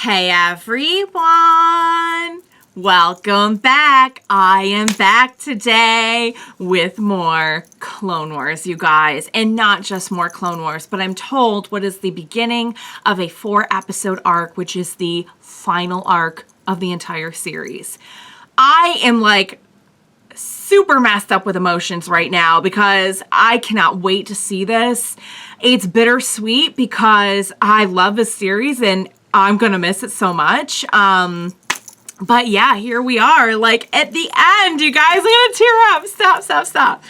Hey everyone! Welcome back. I am back today with more Clone Wars, you guys. And not just more Clone Wars, but I'm told what is the beginning of a 4-episode arc, which is the final arc of the entire series. I am like super messed up with emotions right now because I cannot wait to see this. It's bittersweet because I love this series and I'm gonna miss it so much. But yeah, here we are, like at the end, you guys. I'm gonna tear up. Stop.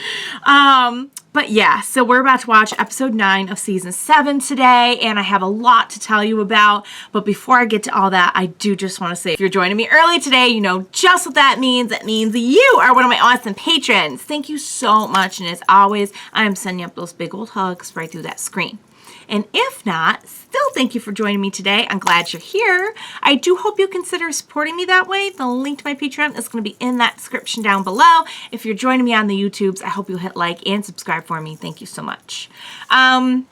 But yeah, so we're about to watch episode 9 of season 7 today, and I have a lot to tell you about. But before I get to all that, I do just want to say, if you're joining me early today, you know just what that means. That means you are one of my awesome patrons. Thank you so much, and as always, I am sending up those big old hugs right through that screen. And if not, still thank you for joining me today. I'm glad you're here. I do hope you consider supporting me that way. The link to my Patreon is going to be in that description down below. If you're joining me on the YouTubes, I hope you'll hit like and subscribe for me. Thank you so much. All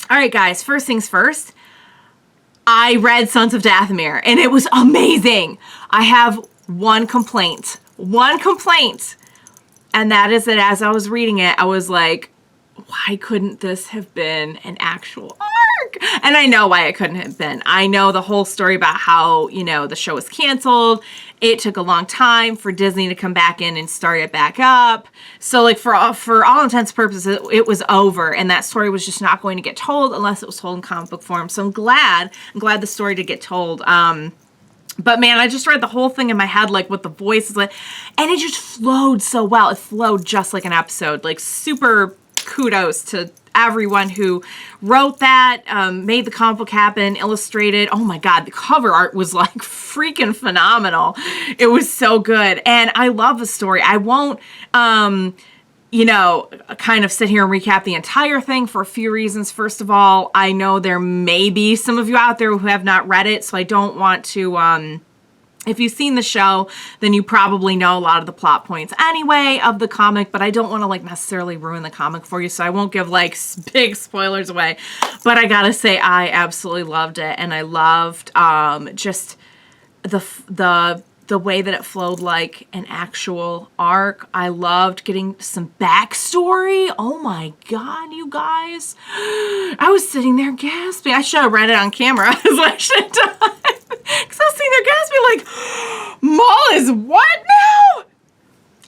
right, guys, first things first. I read Sons of Dathomir, and it was amazing. I have one complaint, and that is that as I was reading it, I was like, why couldn't this have been an actual arc? And I know why it couldn't have been. I know the whole story about how, you know, the show was canceled. It took a long time for Disney to come back in and start it back up. So like for all intents and purposes, it was over, and that story was just not going to get told unless it was told in comic book form. So I'm glad the story did get told. But man, I just read the whole thing in my head, like what the voices like, and it just flowed so well. It flowed just like an episode, like super kudos to everyone who wrote that, made the comic book happen, illustrated. Oh my God, the cover art was like freaking phenomenal. It was so good. And I love the story. I won't, you know, kind of sit here and recap the entire thing for a few reasons. First of all, I know there may be some of you out there who have not read it, so I don't want to, if you've seen the show, then you probably know a lot of the plot points anyway of the comic, but I don't want to like necessarily ruin the comic for you, so I won't give like big spoilers away. But I gotta say, I absolutely loved it, and I loved just the way that it flowed like an actual arc. I loved getting some backstory. Oh my God, you guys. I was sitting there gasping. I should have read it on camera. Is what I should have done. Because I was sitting there gasping like, Maul is what now?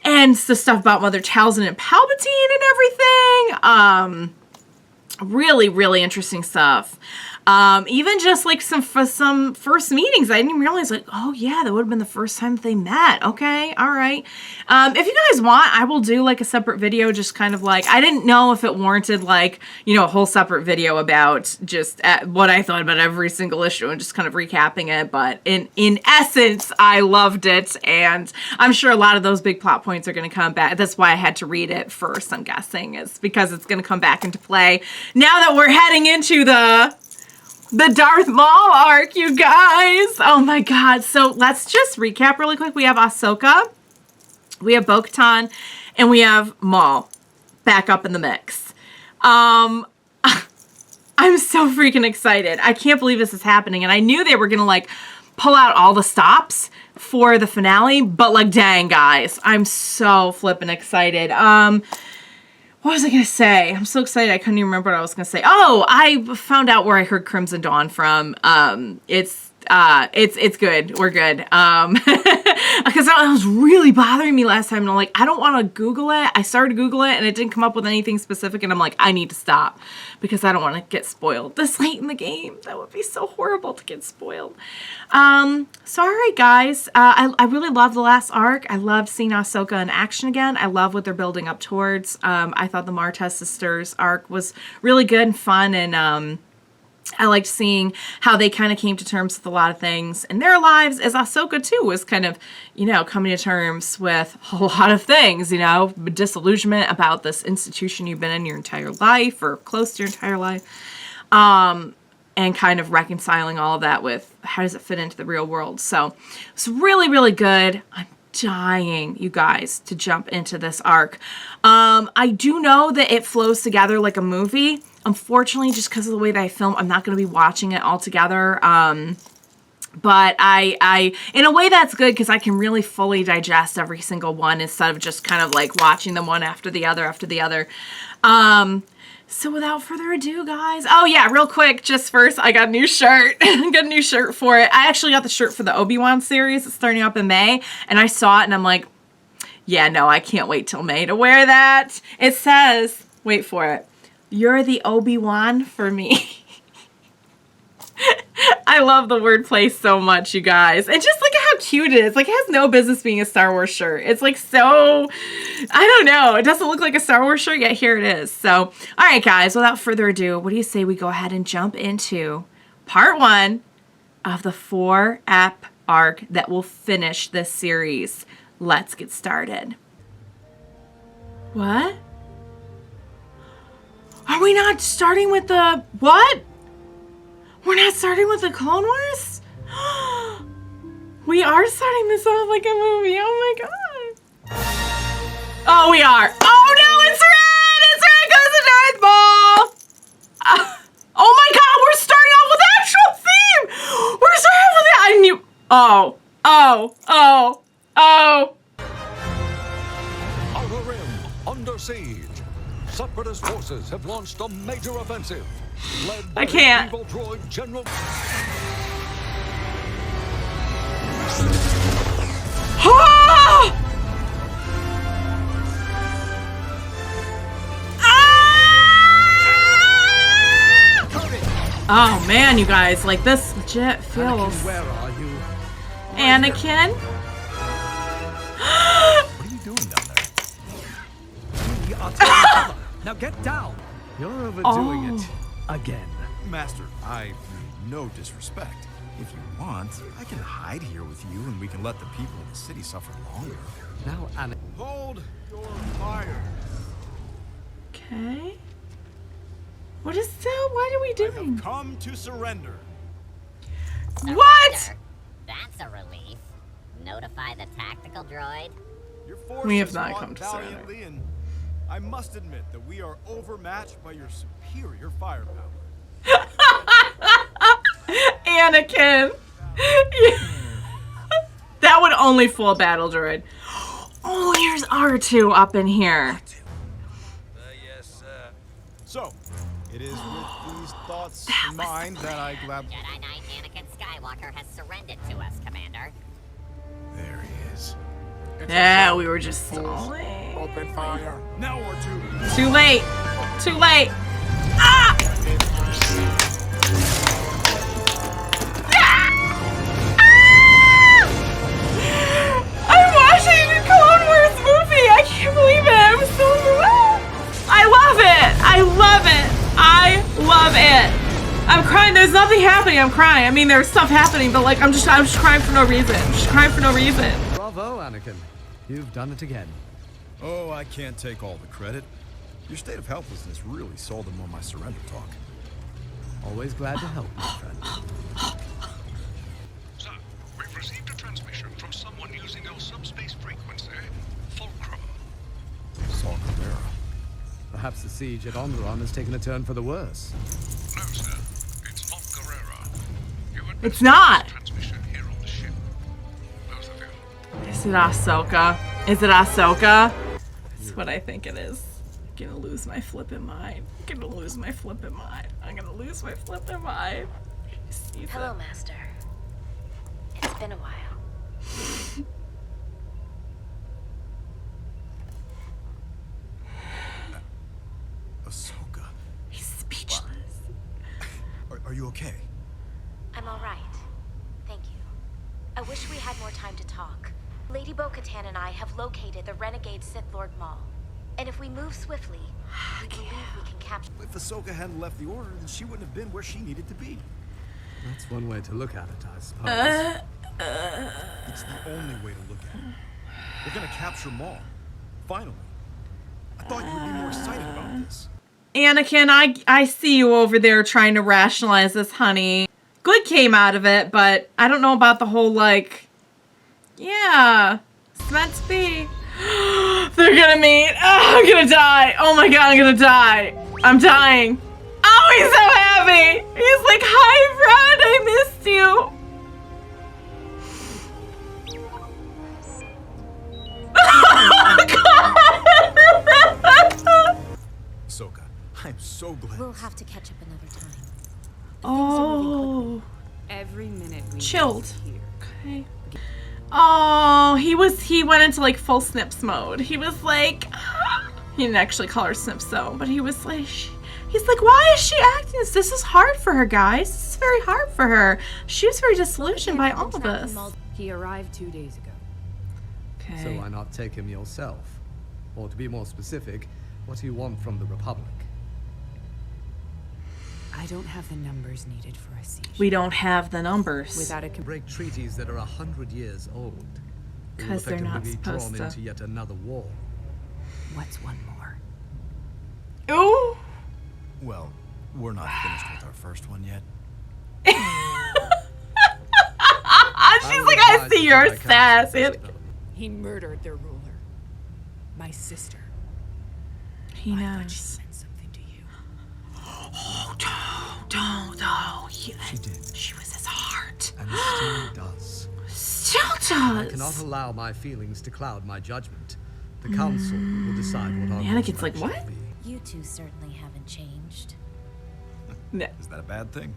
And the stuff about Mother Talzin and Palpatine and everything. Really, really interesting stuff. Even just like some first meetings, I didn't even realize like, oh yeah, that would have been the first time they met. Okay, all right. If you guys want, I will do like a separate video, just kind of like, I didn't know if it warranted like, you know, a whole separate video about just what I thought about every single issue and just kind of recapping it. But in essence, I loved it, and I'm sure a lot of those big plot points are going to come back. That's why I had to read it first, I'm guessing, is because it's going to come back into play now that we're heading into the Darth Maul arc, you guys. Oh my God. So let's just recap really quick. We have Ahsoka, we have Bo-Katan, and we have Maul back up in the mix. I'm so freaking excited. I can't believe this is happening. And I knew they were going to like pull out all the stops for the finale, but like, dang guys, I'm so flippin' excited. What was I going to say? I'm so excited. I couldn't even remember what I was going to say. Oh, I found out where I heard Crimson Dawn from. It's good. We're good. Because that was really bothering me last time. And I'm like, I don't want to Google it. I started to Google it and it didn't come up with anything specific. And I'm like, I need to stop because I don't want to get spoiled this late in the game. That would be so horrible to get spoiled. So all right, guys. I really love the last arc. I loved seeing Ahsoka in action again. I love what they're building up towards. I thought the Martez sisters arc was really good and fun, and I liked seeing how they kind of came to terms with a lot of things in their lives, as Ahsoka too was kind of, you know, coming to terms with a lot of things, you know, disillusionment about this institution you've been in your entire life or close to your entire life, and kind of reconciling all of that with how does it fit into the real world. So it's really, really good. I'm dying, you guys, to jump into this arc. I do know that it flows together like a movie. Unfortunately, just because of the way that I film, I'm not going to be watching it all together. But I in a way that's good because I can really fully digest every single one instead of just kind of like watching them one after the other after the other. So without further ado, guys. Oh yeah, real quick, just first, I got a new shirt. I got a new shirt for it. I actually got the shirt for the Obi-Wan series. It's starting up in May, and I saw it and I'm like, yeah, no, I can't wait till May to wear that. It says, wait for it, "You're the Obi-Wan for me." I love the wordplay so much, you guys. And just look at how cute it is. Like, it has no business being a Star Wars shirt. It's like so, I don't know. It doesn't look like a Star Wars shirt, yet here it is. So, all right, guys, without further ado, what do you say we go ahead and jump into part 1 of the 4-ep arc that will finish this series. Let's get started. What? Are we not starting with the, what? We're not starting with the Clone Wars? We are starting this off like a movie. Oh my god. Oh, we are. Oh no, it's red! It's red because of Darth Maul! Oh my god, we're starting off with actual theme! We're starting off with it. I knew. Oh. Outer Rim, under siege. Separatist forces have launched a major offensive. Led by I can't. evil droid General. Oh man, you guys, like this legit feels. Anakin, where are you? Anakin? What are you doing down there? We are taking cover. Now get down. You're overdoing it again. Master, I mean no disrespect. If you want, I can hide here with you and we can let the people in the city suffer longer. Now, Anakin. Hold your fire. Okay. What is that? What are we I doing? have come to surrender. What? Surrender? That's a relief. Notify the tactical droid. Your forces We have not fought come to surrender. valiantly, and I must admit that we are overmatched by your superior firepower. Anakin. That would only fool a battle droid. Oh, here's R2 up in here. Yes, sir. So, it is with these thoughts in was mind that I gladly... Jedi Knight Anakin Skywalker has surrendered to us, Commander. There he is. Yeah, we were just stalling. Open fire. Now or two. Too late. Too late. Ah! I'm watching the Clone Wars movie. I can't believe it. I'm so moved. I love it. I love it. I love it. I'm crying. There's nothing happening. I'm crying. I mean, there's stuff happening, but like, I'm just crying for no reason. I'm just crying for no reason. Bravo, Anakin. You've done it again. Oh, I can't take all the credit. Your state of helplessness really sold them on my surrender talk. Always glad to help, my friend. Sir, we've received a transmission from someone using your subspace frequency, Fulcrum. Saw Cabrera. Perhaps the siege at Onderon has taken a turn for the worse. No, sir. It's not Carrera. You had It's not. transmission here on the ship. Both of you. Is it Ahsoka? Is it Ahsoka? That's what I think it is. I'm gonna lose my flippin' mind. I'm gonna lose my flippin' mind. I'm gonna lose my flippin' mind. Hello, Master. It's been a while. Ahsoka. He's speechless. Are you okay? I'm all right. Thank you. I wish we had more time to talk. Lady Bo-Katan and I have located the renegade Sith Lord Maul. And if we move swiftly, we believe we can capture... If Ahsoka hadn't left the Order, then she wouldn't have been where she needed to be. That's one way to look at it, I suppose. It's the only way to look at it. We're gonna capture Maul. Finally. I thought you would be more excited about this. Anakin, I see you over there trying to rationalize this, honey. Good came out of it, but I don't know about the whole, like... Yeah, it's meant to be. They're gonna meet. Oh, I'm gonna die. Oh my god, I'm gonna die. I'm dying. Oh, he's so happy. He's like, hi, friend, I missed you. so glad. We'll have to catch up another time. Oh, Every minute we chilled. waste here. Okay. Oh, he went into like full Snips mode. He was like, he didn't actually call her Snips though, but he was like, he's like, why is she acting this? This is hard for her, guys. This is very hard for her. She was very disillusioned by all of this. He arrived 2 days ago. Okay. So why not take him yourself? Or to be more specific, what do you want from the Republic? I don't have the numbers needed for a siege. We don't have the numbers. Without a Break treaties that are 100 years old. We will 'Cause they're not effectively be drawn supposed to. into yet another war. What's one more? Ooh. Well, we're not finished with our first one yet. She's like, I see your sass. He murdered their ruler. My sister. He I thought she knows. meant something to you. Oh, don't. She did. She was his heart. And still does. Still I cannot does. allow my feelings to cloud my judgment. The Council will decide what our Anakin's course of like, action what? will be. You two certainly haven't changed. No. Is that a bad thing?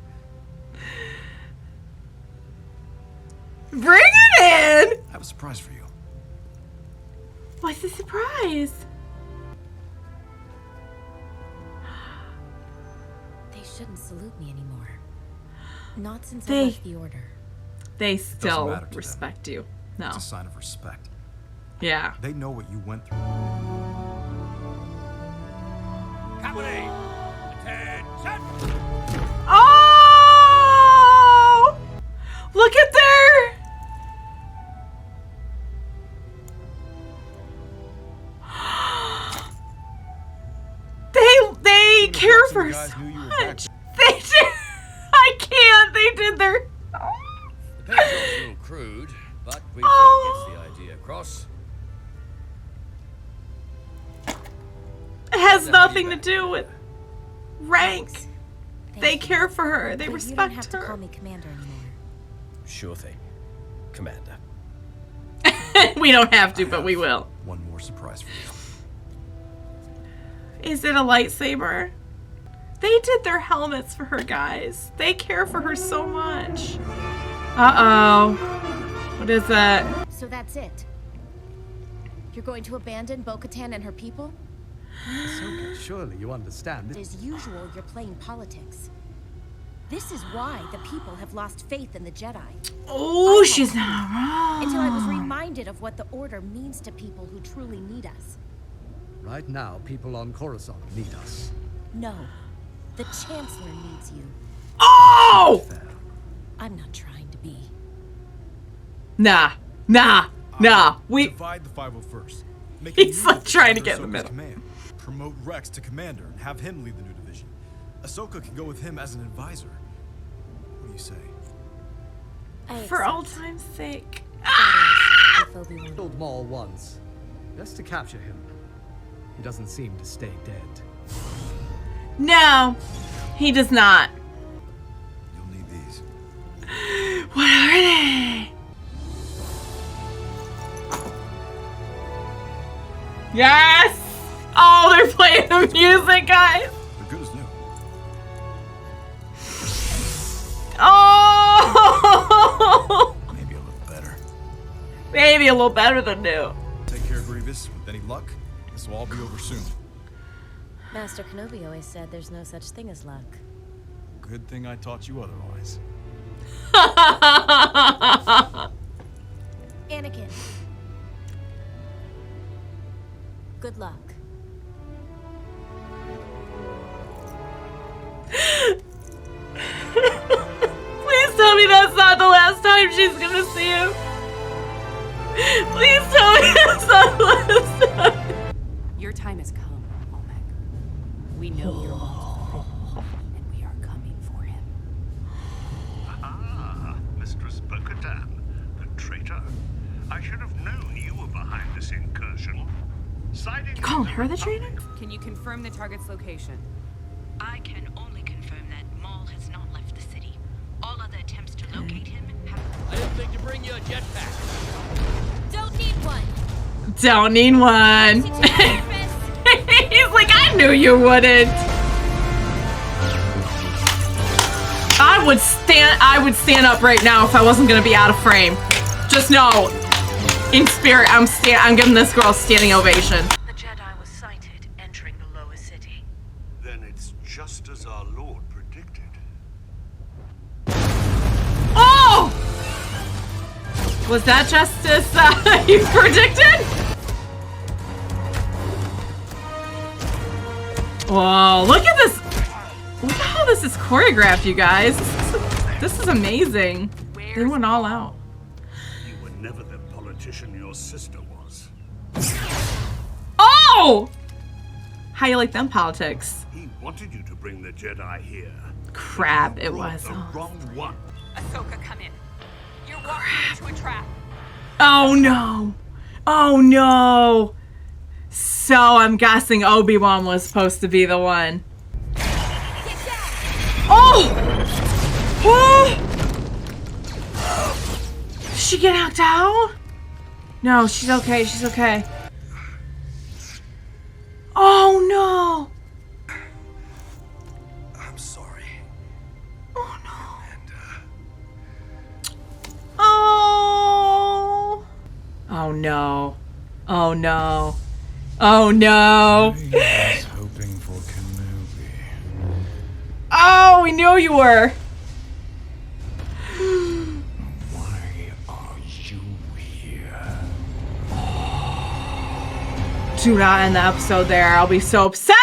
Bring it in. I have a surprise for you. What's the surprise? They shouldn't salute me anymore. Not since I They- left the Order. They still matter to them. respect you. No. It's a sign of respect. Yeah. They know what you went through. Company, attention! Oh! Look at their. They care for her guys so knew you were back much. They did. I can't. They did their. The paint's a little crude, but we Oh. think gets the idea across. It has nothing to do with rank. Thanks. Thank They you. care for her. They But respect you don't have to her. call me Commander anymore. Sure thing, Commander. We don't have to, but we will. One more surprise for you. Is it a lightsaber? They did their helmets for her, guys. They care for her so much. Uh-oh. What is that? So that's it. You're going to abandon Bo-Katan and her people? Ahsoka, surely you understand. As usual, you're playing politics. This is why the people have lost faith in the Jedi. Oh, she's not wrong. Until I was reminded of what the Order means to people who truly need us. Right now, people on Coruscant need us. No, the Chancellor needs you. Oh! Fair. I'm not trying to be. Nah. We. Divide the 501st. Make He's, a new like, trying to division get in the under middle. Ahsoka's command. Promote Rex to commander and have him lead the new division. Ahsoka can go with him as an advisor. What do you say? I For accept. old time's sake. That is, if Obi-Wan. Killed Maul once. Just to capture him. He doesn't seem to stay dead. No, he does not. You'll need these. What are they? Yes! Oh, they're playing the music, guys. They're good as new. Oh! Maybe a little better. Maybe a little better than new. Take care of Grievous. With any luck, this will all be over soon. Master Kenobi always said there's no such thing as luck. Good thing I taught you otherwise. Anakin. Good luck. Please tell me that's not the last time she's gonna see him. Please tell me that's not the last time. Your time has come, Olmec. We know you're on, and we are coming for him. Ah, Mistress Bo-Katan, the traitor. I should have known you were behind this incursion. Siding You calling with her the Republic. traitor? Can you confirm the target's location? I can only confirm that Maul has not left the city. All other attempts to locate him have... I didn't think to bring you a jetpack. Don't need one. Don't need one. He's like, I knew you wouldn't. I would stand up right now if I wasn't gonna be out of frame. Just know, in spirit, I'm giving this girl a standing ovation. The Jedi was sighted entering the lower city. Then it's just as our Lord predicted. Oh! Was that just as you predicted? Whoa, look at this. Look at how this is choreographed, you guys. This is amazing. They went all out. You were never the politician your sister was. Oh! How you like them politics? He wanted you to bring the Jedi here. Crap, it Brought was. the wrong one. Ahsoka, come in. You're walking into a trap. Oh no. Oh no. So I'm guessing Obi-Wan was supposed to be the one. Oh! Oh! Did she get knocked out? No, she's okay. She's okay. Oh no! I'm sorry. Oh no! And Oh! Oh no! Oh no! Oh no! I was hoping for Kenobi. Oh, we knew you were. Why are you here? Do not end the episode there. I'll be so upset.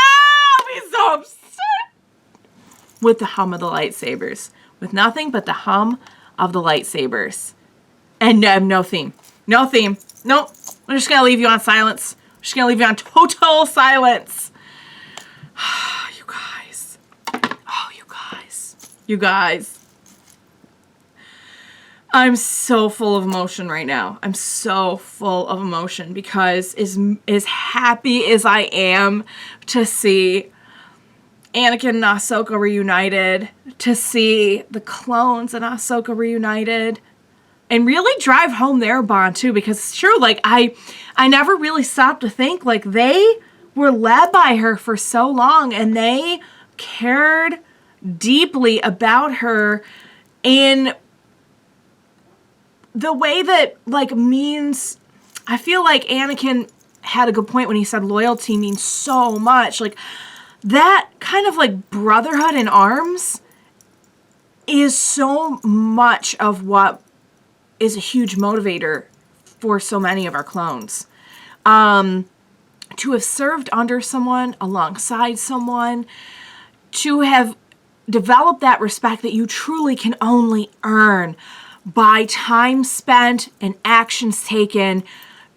I'll be so upset. With the hum of the lightsabers. With nothing but the hum of the lightsabers. And no theme. No theme. Nope. I'm just going to leave you on silence. I'm just going to leave you on total silence. You guys. Oh, you guys. You guys. I'm so full of emotion right now. I'm so full of emotion because as happy as I am to see Anakin and Ahsoka reunited, to see the clones and Ahsoka reunited, and really drive home their bond too, because it's true, like I never really stopped to think, like they were led by her for so long and they cared deeply about her in the way that, like, means, I feel like Anakin had a good point when he said loyalty means so much. Like, that kind of, like, brotherhood in arms is so much of what is a huge motivator for so many of our clones. To have served under someone, alongside someone, to have developed that respect that you truly can only earn by time spent and actions taken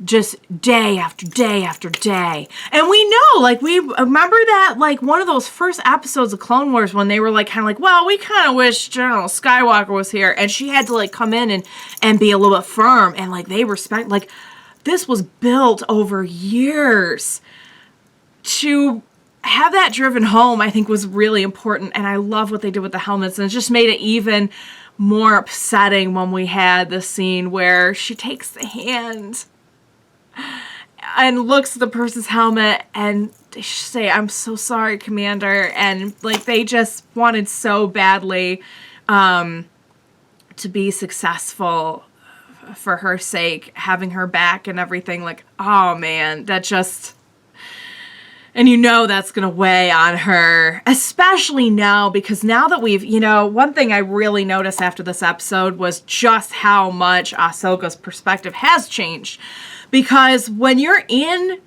just day after day after day. And we know, like, we remember that, like, one of those first episodes of Clone Wars when they were, like, kind of like, well, we kind of wish General Skywalker was here. And she had to, like, come in and be a little bit firm. And, like, they respect, like, this was built over years. To have that driven home, I think, was really important. And I love what they did with the helmets. And it just made it even more upsetting when we had the scene where she takes the hand and looks at the person's helmet and they say, "I'm so sorry, Commander." And, like, they just wanted so badly to be successful for her sake, having her back and everything. Like, oh man, that just... And you know that's going to weigh on her, especially now, because now that we've, you know, one thing I really noticed after this episode was just how much Ahsoka's perspective has changed. Because when you're in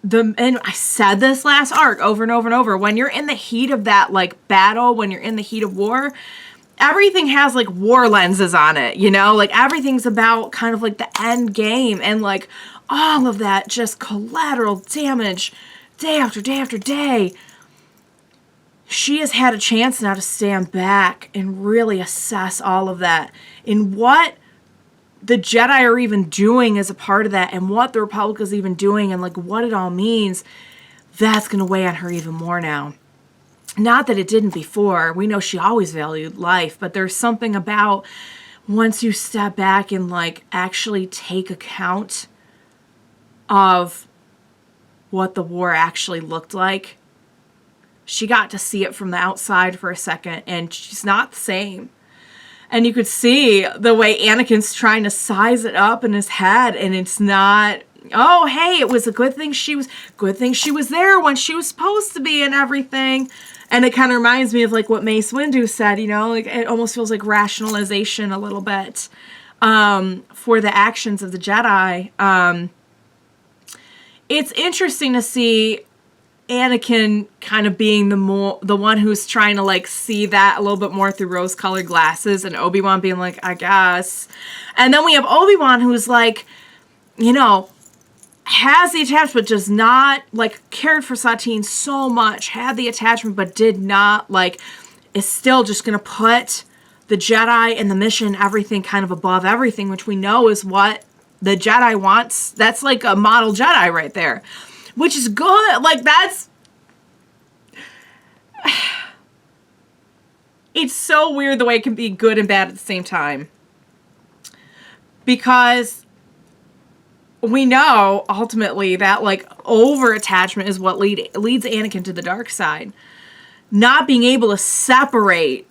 the, and I said this last arc over and over and over, when you're in the heat of that, like, battle, when you're in the heat of war, everything has, like, war lenses on it, you know? Like, everything's about kind of, like, the end game and, like, all of that just collateral damage day after day after day. She has had a chance now to stand back and really assess all of that and what the Jedi are even doing as a part of that and what the Republic is even doing and, like, what it all means. That's going to weigh on her even more now. Not that it didn't before. We know she always valued life, but there's something about once you step back and, like, actually take account of what the war actually looked like, she got to see it from the outside for a second, and she's not the same. And you could see the way Anakin's trying to size it up in his head, and it's not, oh, hey, it was a good thing she was there when she was supposed to be and everything. And it kind of reminds me of like what Mace Windu said, you know, like it almost feels like rationalization a little bit for the actions of the Jedi. It's interesting to see Anakin kind of being the one who's trying to like see that a little bit more through rose-colored glasses, and Obi-Wan being like, I guess. And then we have Obi-Wan who's like, you know, has the attachment, but does not, like, cared for Satine so much, had the attachment, but did not, like, is still just going to put the Jedi and the mission, everything kind of above everything, which we know is what the Jedi wants. That's like a model Jedi right there, which is good. Like, that's... It's so weird the way it can be good and bad at the same time. Because we know ultimately that like over attachment is what leads Anakin to the dark side. Not being able to separate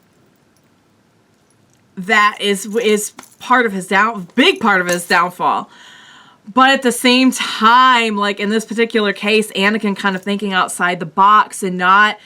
that is part of his big part of his downfall. But at the same time, like in this particular case, Anakin kind of thinking outside the box and not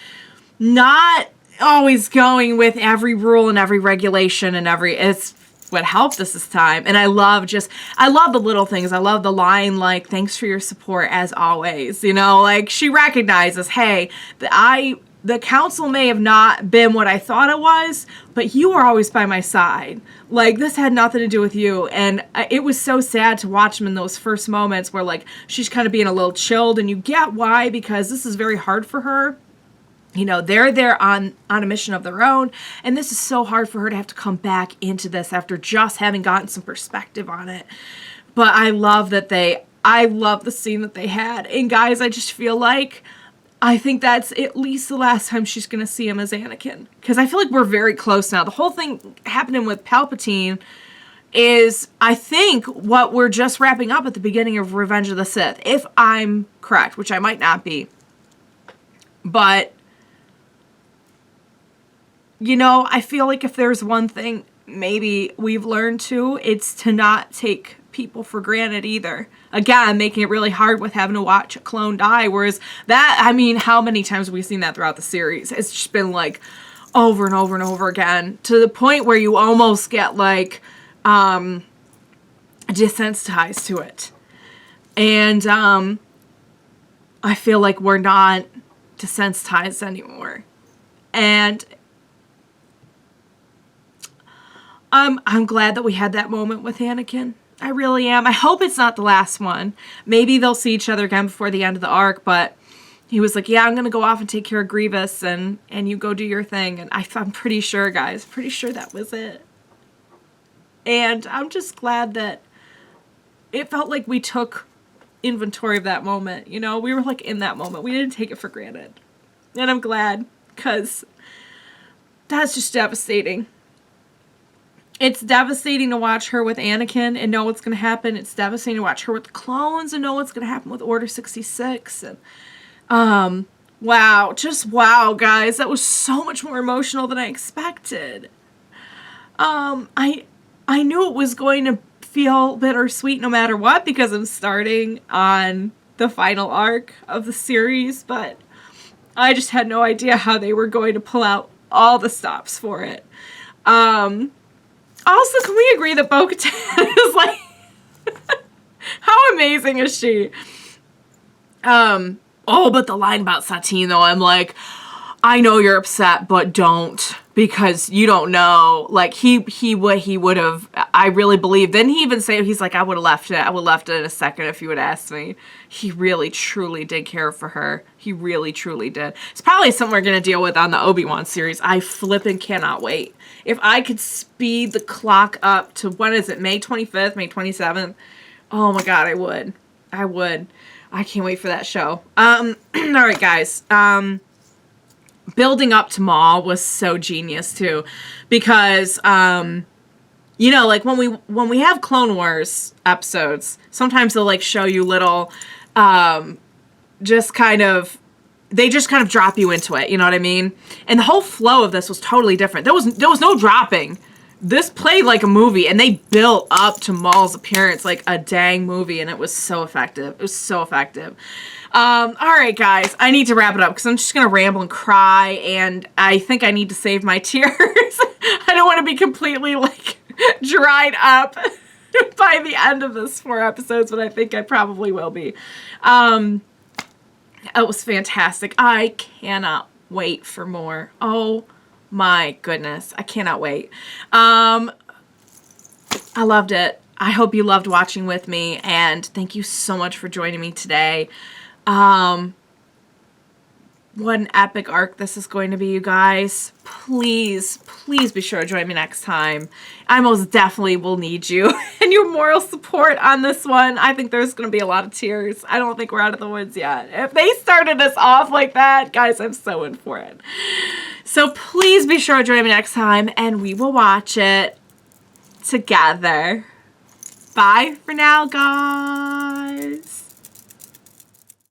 always going with every rule and every regulation and it's what helped us this time. And I love the little things. I love the line like, thanks for your support as always. You know, like she recognizes, hey, the council may have not been what I thought it was, but you are always by my side. Like this had nothing to do with you. And it was so sad to watch him in those first moments where like she's kind of being a little chilled, and you get why, because this is very hard for her. You know, they're there on a mission of their own, and this is so hard for her to have to come back into this after just having gotten some perspective on it. But I love the scene that they had. And guys, I just feel like, I think that's at least the last time she's going to see him as Anakin. Because I feel like we're very close now. The whole thing happening with Palpatine is, I think, what we're just wrapping up at the beginning of Revenge of the Sith. If I'm correct, which I might not be. But you know, I feel like if there's one thing maybe we've learned too, it's to not take people for granted either. Again, making it really hard with having to watch a clone die. Whereas that, I mean, how many times have we seen that throughout the series? It's just been like over and over and over again, to the point where you almost get like desensitized to it. And I feel like we're not desensitized anymore. And I'm glad that we had that moment with Anakin. I really am. I hope it's not the last one. Maybe they'll see each other again before the end of the arc, but he was like, yeah, I'm going to go off and take care of Grievous, and you go do your thing. And I'm pretty sure, guys, pretty sure that was it. And I'm just glad that it felt like we took inventory of that moment. You know, we were like in that moment. We didn't take it for granted. And I'm glad, because that's just devastating. It's devastating to watch her with Anakin and know what's going to happen. It's devastating to watch her with the clones and know what's going to happen with Order 66. And wow, just wow, guys. That was so much more emotional than I expected. I knew it was going to feel bittersweet no matter what, because I'm starting on the final arc of the series, but I just had no idea how they were going to pull out all the stops for it. Also, can we agree that Bo-Katan is like, how amazing is she? But the line about Satine, though, I'm like, I know you're upset, but don't, because you don't know. Like, he would have, I really believe. Didn't he even say, he's like, I would have left it. I would have left it in a second if you would ask me. He really, truly did care for her. He really, truly did. It's probably something we're going to deal with on the Obi-Wan series. I flippin' cannot wait. If I could speed the clock up to, when is it, May 25th, May 27th? Oh my God, I would. I can't wait for that show. All right, guys. Building up to Maul was so genius too, because you know, like when we have Clone Wars episodes, sometimes they'll like show you little just kind of they just kind of drop you into it, you know what I mean? And the whole flow of this was totally different. There was no dropping. This played like a movie, and they built up to Maul's appearance like a dang movie, and it was so effective. It was so effective. All right, guys, I need to wrap it up because I'm just going to ramble and cry, and I think I need to save my tears. I don't want to be completely, like, dried up by the end of this 4 episodes, but I think I probably will be. It was fantastic. I cannot wait for more. Oh my goodness. I cannot wait. I loved it. I hope you loved watching with me, and thank you so much for joining me today. What an epic arc this is going to be, you guys. Please, please be sure to join me next time. I most definitely will need you and your moral support on this one. I think there's going to be a lot of tears. I don't think we're out of the woods yet. If they started us off like that, guys, I'm so in for it. So please be sure to join me next time, and we will watch it together. Bye for now, guys.